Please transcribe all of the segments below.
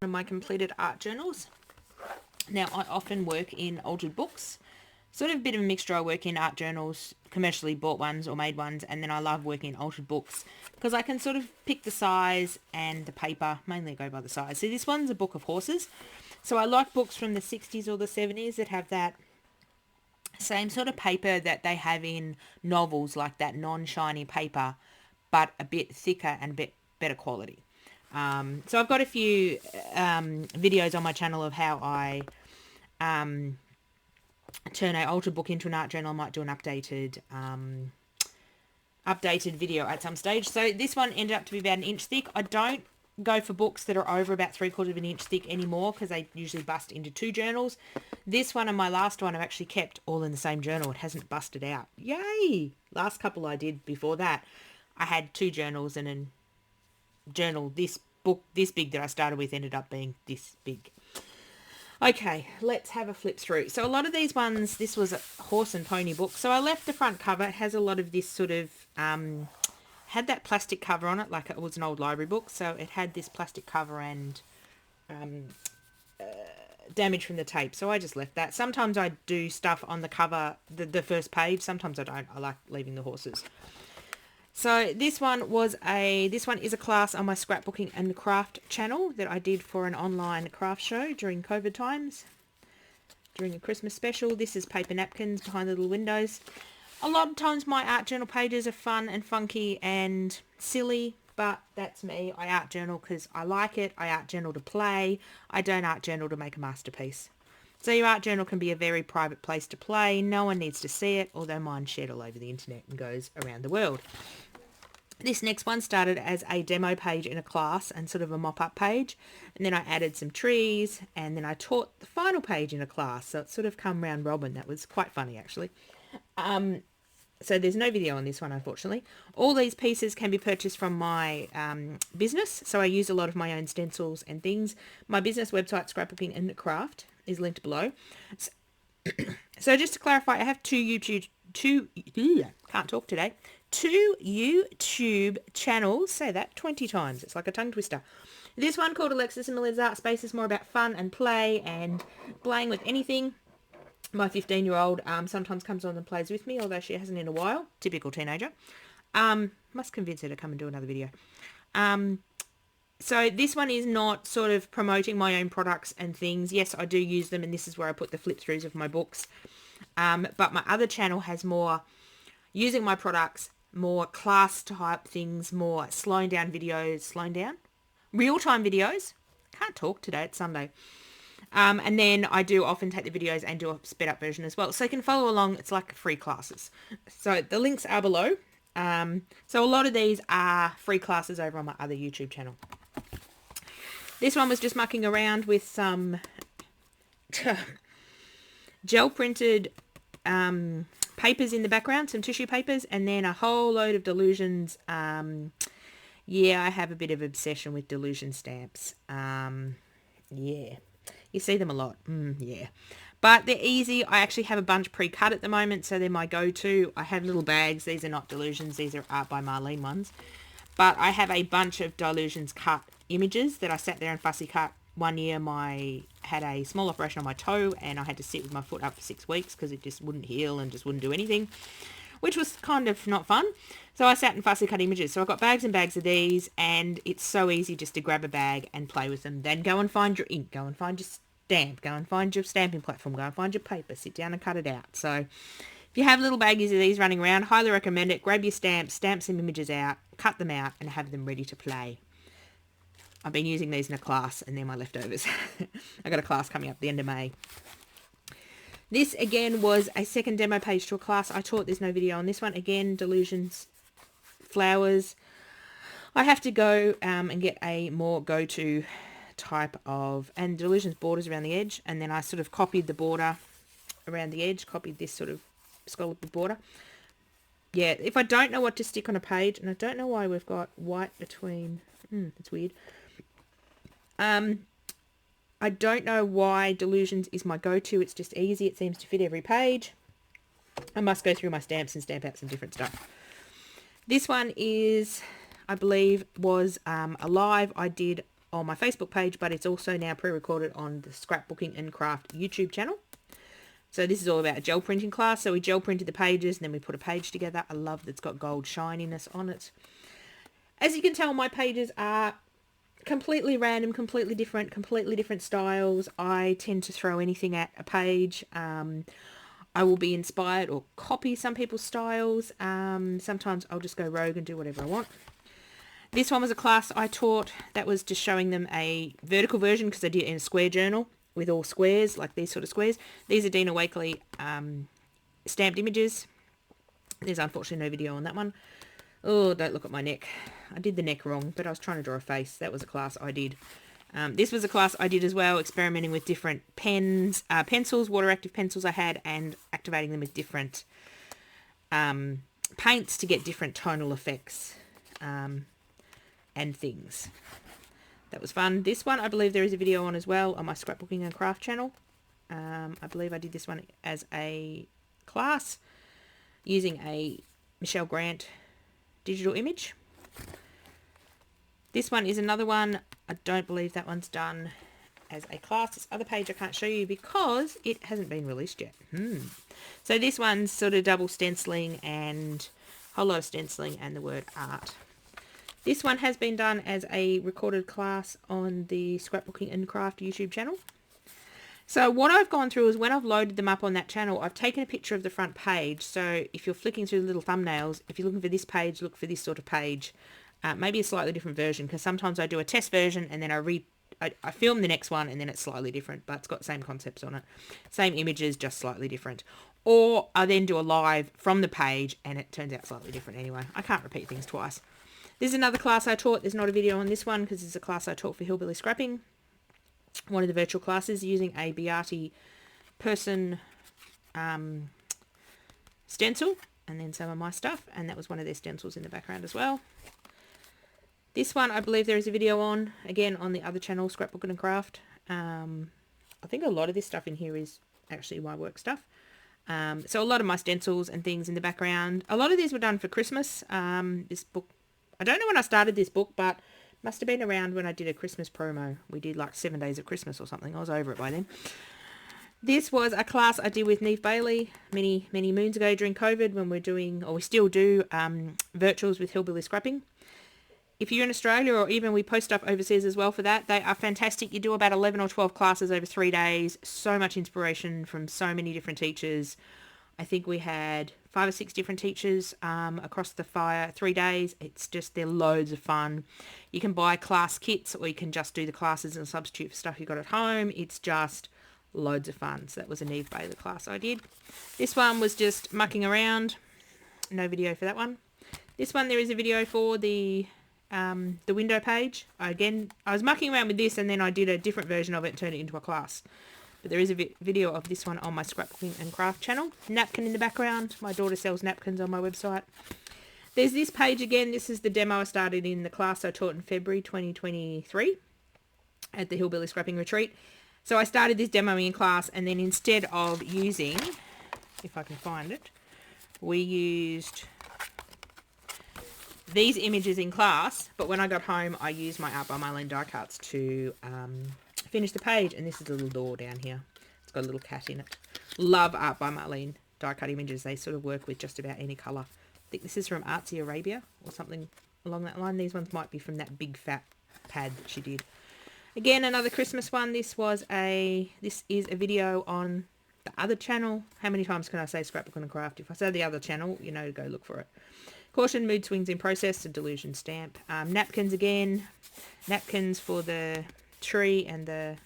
of my completed art journals. Now, I often work in altered books. Sort of a bit of a mixture. I work in art journals, commercially bought ones or made ones, and then I love working in altered books because I can sort of pick the size and the paper. Mainly I go by the size. So this one's a book of horses. So I like books from the 60s or the 70s that have that same sort of paper that they have in novels, like that non-shiny paper, but a bit thicker and a bit better quality. So I've got a few videos on my channel of how I turn an altered book into an art journal. I might do an updated video at some stage. So this one ended up to be about 1 inch thick. I don't go for books that are over about 3/4 of an inch thick anymore because they usually bust into 2 journals. This one and my last one I've actually kept all in the same journal. It hasn't busted out. Yay! Last couple I did before that, I had 2 journals, and then journal this book this big that I started with ended up being this big. Okay, let's have a flip through. So a lot of these ones, this was a horse and pony book. So I left the front cover. It has a lot of this sort of, had that plastic cover on it, like it was an old library book. So it had this plastic cover and damage from the tape. So I just left that. Sometimes I do stuff on the cover, the first page. Sometimes I don't. I like leaving the horses. So this one is a class on my scrapbooking and craft channel that I did for an online craft show during COVID times, during a Christmas special. This is paper napkins behind the little windows. A lot of times my art journal pages are fun and funky and silly, but that's me. I art journal because I like it. I art journal to play. I don't art journal to make a masterpiece. So your art journal can be a very private place to play. No one needs to see it, although mine's shared all over the internet and goes around the world. This next one started as a demo page in a class and sort of a mop-up page. And then I added some trees, and then I taught the final page in a class. So it sort of come round robin. That was quite funny, actually. So there's no video on this one, unfortunately. All these pieces can be purchased from my business. So I use a lot of my own stencils and things. My business website, Scrapbooking and Craft, is linked below. So just to clarify, I have two YouTube channels. Say that 20 times. It's like a tongue twister. This one, called Alexis and Melinda's Art Space, is more about fun and play and playing with anything. My 15-year-old sometimes comes on and plays with me, although she hasn't in a while. Typical teenager. Must convince her to come and do another video. So this one is not sort of promoting my own products and things. Yes, I do use them, and this is where I put the flip-throughs of my books. But my other channel has more using my products, more class-type things, more slowing down videos, real-time videos. Can't talk today, it's Sunday. And then I do often take the videos and do a sped-up version as well. So you can follow along. It's like free classes. So the links are below. So a lot of these are free classes over on my other YouTube channel. This one was just mucking around with some gel printed papers in the background, some tissue papers, and then a whole load of Delusions. Yeah, I have a bit of obsession with Delusion stamps. Yeah, you see them a lot. Yeah, but they're easy. I actually have a bunch pre-cut at the moment, so they're my go-to. I have little bags. These are not Delusions. These are Art by Marlene ones. But I have a bunch of Delusions cut images that I sat there and fussy cut. One year I had a small operation on my toe, and I had to sit with my foot up for 6 weeks because it just wouldn't heal and just wouldn't do anything, which was kind of not fun. So I sat and fussy cut images. So I've got bags and bags of these, and it's so easy just to grab a bag and play with them. Then go and find your ink, go and find your stamp, go and find your stamping platform, go and find your paper, sit down and cut it out. So if you have little baggies of these running around, highly recommend it. Grab your stamps, stamp some images out, cut them out, and have them ready to play. I've been using these in a class, and they're my leftovers. I've got a class coming up at the end of May. This, again, was a second demo page to a class I taught. There's no video on this one. Again, Delusions flowers. I have to go and get a more go-to type of, and Delusions borders around the edge, and then I sort of copied the border around the edge, copied this sort of scalloped border. Yeah, if I don't know what to stick on a page, and I don't know why we've got white between, it's weird. I don't know why Delusions is my go-to. It's just easy. It seems to fit every page. I must go through my stamps and stamp out some different stuff. This one is, I believe, was a live I did on my Facebook page, but it's also now pre-recorded on the Scrapbooking and Craft YouTube channel. So this is all about a gel printing class. So we gel printed the pages and then we put a page together. I love that it's got gold shininess on it. As you can tell, my pages are completely random, completely different styles. I tend to throw anything at a page. I will be inspired or copy some people's styles. Sometimes I'll just go rogue and do whatever I want. This one was a class I taught that was just showing them a vertical version because I did it in a square journal with all squares, like these sort of squares. These are Dina Wakely stamped images. There's unfortunately no video on that one. Oh, don't look at my neck. I did the neck wrong, but I was trying to draw a face. That was a class I did. This was a class I did as well, experimenting with different pens, pencils, water-active pencils I had, and activating them with different paints to get different tonal effects and things. That was fun. This one, I believe there is a video on as well on my Scrapbooking and Craft channel. I believe I did this one as a class using a Michelle Grant digital image. This one is another one. I don't believe that one's done as a class. This other page I can't show you because it hasn't been released yet. So this one's sort of double stenciling and a whole lot of stenciling and the word art. This one has been done as a recorded class on the Scrapbooking and Craft YouTube channel. So what I've gone through is when I've loaded them up on that channel, I've taken a picture of the front page. So if you're flicking through the little thumbnails, if you're looking for this page, look for this sort of page. Maybe a slightly different version, because sometimes I do a test version and then I film the next one and then it's slightly different, but it's got the same concepts on it. Same images, just slightly different. Or I then do a live from the page and it turns out slightly different anyway. I can't repeat things twice. This is another class I taught. There's not a video on this one because it's a class I taught for Hillbilly Scrapping. One of the virtual classes using a Beate person stencil and then some of my stuff. And that was one of their stencils in the background as well. This one, I believe there is a video on, again, on the other channel, Scrapbooking and Craft. I think a lot of this stuff in here is actually my work stuff. So a lot of my stencils and things in the background. A lot of these were done for Christmas. This book, I don't know when I started this book, but must have been around when I did a Christmas promo. We did like 7 days of Christmas or something. I was over it by then. This was a class I did with Neve Bailey many moons ago during COVID when we're doing, or we still do, virtuals with Hillbilly Scrapping. If you're in Australia, or even we post stuff overseas as well for that, they are fantastic. You do about 11 or 12 classes over 3 days. So much inspiration from so many different teachers. I think we had 5 or 6 different teachers across the 3 days. It's just, they're loads of fun. You can buy class kits or you can just do the classes and substitute for stuff you got at home. It's just loads of fun. So that was a Neve Bailey class I did. This one was just mucking around. No video for that one. This one there is a video for the window page. Again, I was mucking around with this and then I did a different version of it and turned it into a class. But there is a video of this one on my Scrapbooking and Craft channel. Napkin in the background. My daughter sells napkins on my website. There's this page again. This is the demo I started in the class I taught in February 2023 at the Hillbilly Scrapping Retreat. So I started this demoing in class and then instead of using, if I can find it, we used these images in class, but when I got home I used my Art by Marlene die cuts to finish the page, and this is a little door down here. It's got a little cat in it. Love Art by Marlene die cut images. They sort of work with just about any colour. I think this is from Artsy Arabia or something along that line. These ones might be from that big fat pad that she did. Again, another Christmas one. This is a video on the other channel. How many times can I say Scrapbooking and Craft? If I say the other channel, you know to go look for it. Caution, mood swings in process, a delusion stamp. Napkins again. Napkins for the tree and the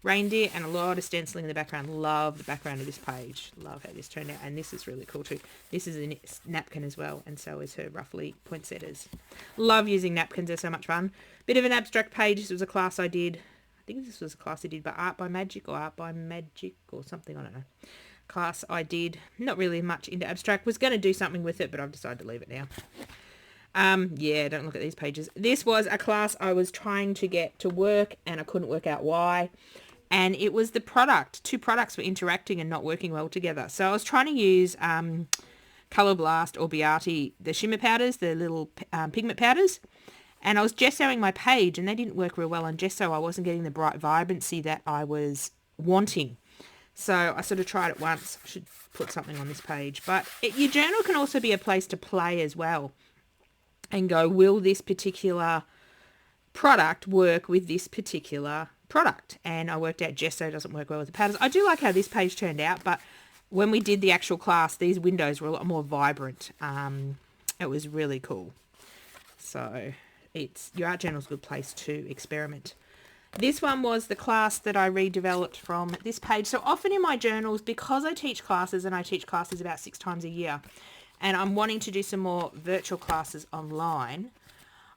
reindeer, and a lot of stenciling in the background. Love the background of this page. Love how this turned out, and this is really cool too. This is a napkin as well, and so is her roughly poinsettias. Love using napkins, they're so much fun. Bit of an abstract page. This was a class I did. I think this was a class I did, but Art by Magic or Art by Magic or something, I don't know. Class I did. Not really much into abstract. Was going to do something with it, but I've decided to leave it now. Yeah, don't look at these pages. This was a class I was trying to get to work and I couldn't work out why. And it was the product. 2 products were interacting and not working well together. So I was trying to use Color Blast or Beate, the shimmer powders, the little pigment powders. And I was gessoing my page, and they didn't work real well on gesso. I wasn't getting the bright vibrancy that I was wanting. So I sort of tried it once. I should put something on this page. But your journal can also be a place to play as well and go, will this particular product work with this particular product? And I worked out gesso doesn't work well with the patterns. I do like how this page turned out, but when we did the actual class, these windows were a lot more vibrant. It was really cool. So your art journal is a good place to experiment. This one was the class that I redeveloped from this page. So often in my journals, because I teach classes, and I teach classes about 6 times a year, and I'm wanting to do some more virtual classes online,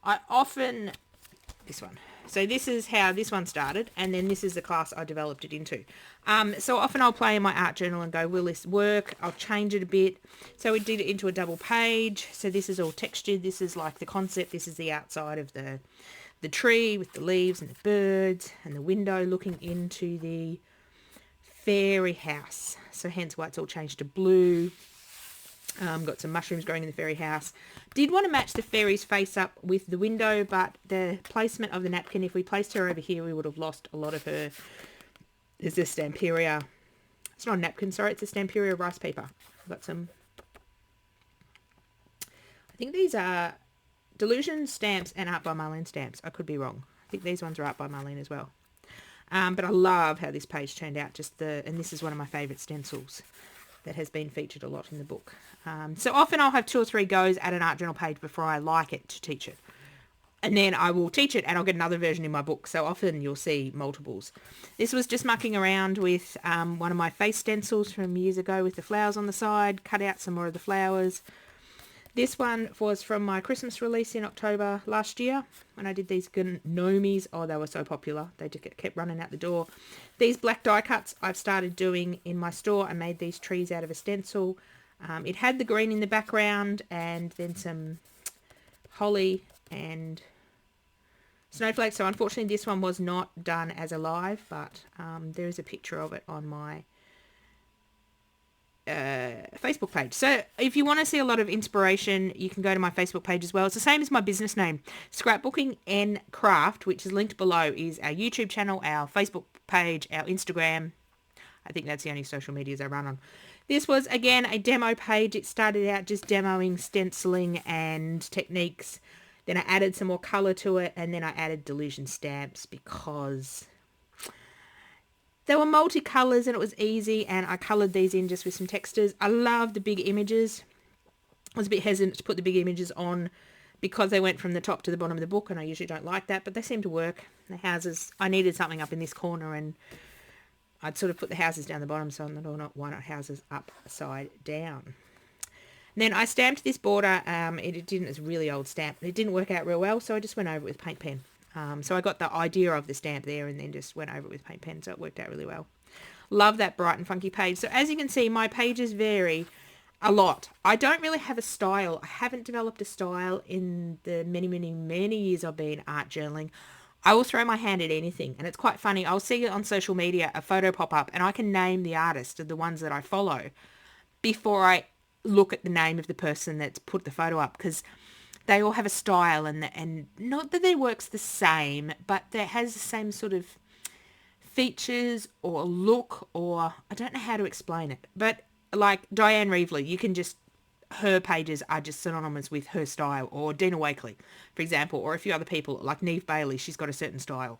I often, this one. So this is how this one started, and then this is the class I developed it into. So often I'll play in my art journal and go, will this work? I'll change it a bit. So we did it into a double page. So this is all textured. This is like the concept. This is the outside of the tree with the leaves and the birds and the window looking into the fairy house. So hence why it's all changed to blue. Got some mushrooms growing in the fairy house. Did want to match the fairy's face up with the window, but the placement of the napkin, if we placed her over here, we would have lost a lot of her. There's a Stamperia. It's not a napkin, sorry. It's a Stamperia rice paper. I've got some. I think these are Delusion stamps and Art by Marlene stamps. I could be wrong. I think these ones are Art by Marlene as well. But I love how this page turned out. And this is one of my favourite stencils that has been featured a lot in the book. So often I'll have 2 or 3 goes at an art journal page before I like it to teach it. And then I will teach it and I'll get another version in my book. So often you'll see multiples. This was just mucking around with one of my face stencils from years ago with the flowers on the side. Cut out some more of the flowers. This one was from my Christmas release in October last year when I did these gnomies. Oh, they were so popular. They just kept running out the door. These black die cuts I've started doing in my store. I made these trees out of a stencil. It had the green in the background and then some holly and snowflakes. So unfortunately this one was not done as a live, but there is a picture of it on my Facebook page. So if you want to see a lot of inspiration, you can go to my Facebook page as well. It's the same as my business name, Scrapbookingncraft, which is linked below, is our YouTube channel, our Facebook page, our Instagram. I think that's the only social medias I run on. This was, again, a demo page. It started out just demoing stenciling and techniques. Then I added some more colour to it, and then I added Delusion stamps because they were multicolours and it was easy, and I coloured these in just with some textures. I love the big images. I was a bit hesitant to put the big images on because they went from the top to the bottom of the book, and I usually don't like that, but they seem to work. The houses, I needed something up in this corner, and I'd sort of put the houses down the bottom, so why not houses upside down? And then I stamped this border. It's a really old stamp. It didn't work out real well, so I just went over it with a paint pen. So I got the idea of the stamp there and then just went over it with paint pen, so it worked out really well. Love that bright and funky page. So as you can see, my pages vary a lot. I don't really have a style. I haven't developed a style in the many, many, many years I've been art journaling. I will throw my hand at anything, and it's quite funny. I'll see on social media a photo pop up, and I can name the artist of the ones that I follow before I look at the name of the person that's put the photo up, because they all have a style, and not that their work's the same, but that has the same sort of features or look, or I don't know how to explain it. But like Diane Reevely, you can just, her pages are just synonymous with her style, or Dina Wakley, for example, or a few other people like Neve Bailey, she's got a certain style.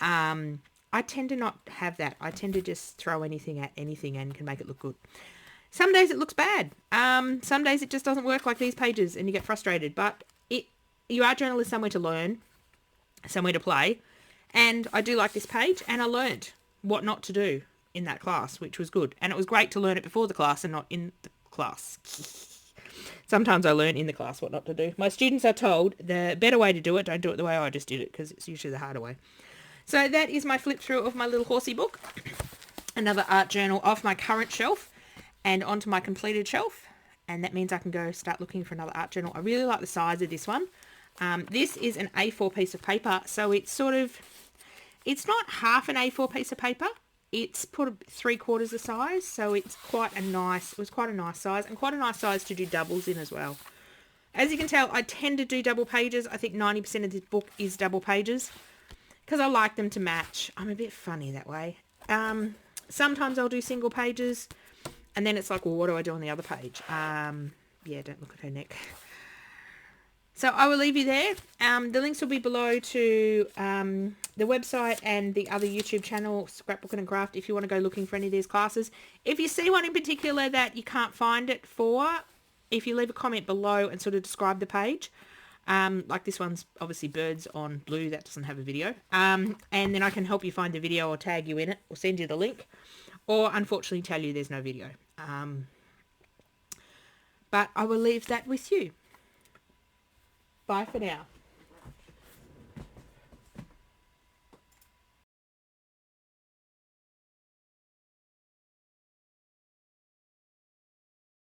I tend to not have that. I tend to just throw anything at anything and can make it look good. Some days it looks bad. Some days it just doesn't work like these pages and you get frustrated. But your art journal is somewhere to learn, somewhere to play. And I do like this page, and I learnt what not to do in that class, which was good. And it was great to learn it before the class and not in the class. Sometimes I learn in the class what not to do. My students are told the better way to do it, don't do it the way I just did it, because it's usually the harder way. So that is my flip through of my little horsey book. Another art journal off my current shelf and onto my completed shelf, and that means I can go start looking for another art journal. I really like the size of this one. This is an A4 piece of paper, so it's not half an A4 piece of paper. It's put 3/4 the size, so it was quite a nice size, and quite a nice size to do doubles in as well. As you can tell, I tend to do double pages. I think 90% of this book is double pages because I like them to match. I'm a bit funny that way. Sometimes I'll do single pages and then it's like, well, what do I do on the other page? Yeah, don't look at her neck. So I will leave you there. The links will be below to the website and the other YouTube channel, Scrapbooking and Craft, if you want to go looking for any of these classes. If you see one in particular that you can't find it for, if you leave a comment below and sort of describe the page, like this one's obviously birds on blue, that doesn't have a video, and then I can help you find the video or tag you in it or send you the link, or unfortunately tell you there's no video. But I will leave that with you. Bye for now.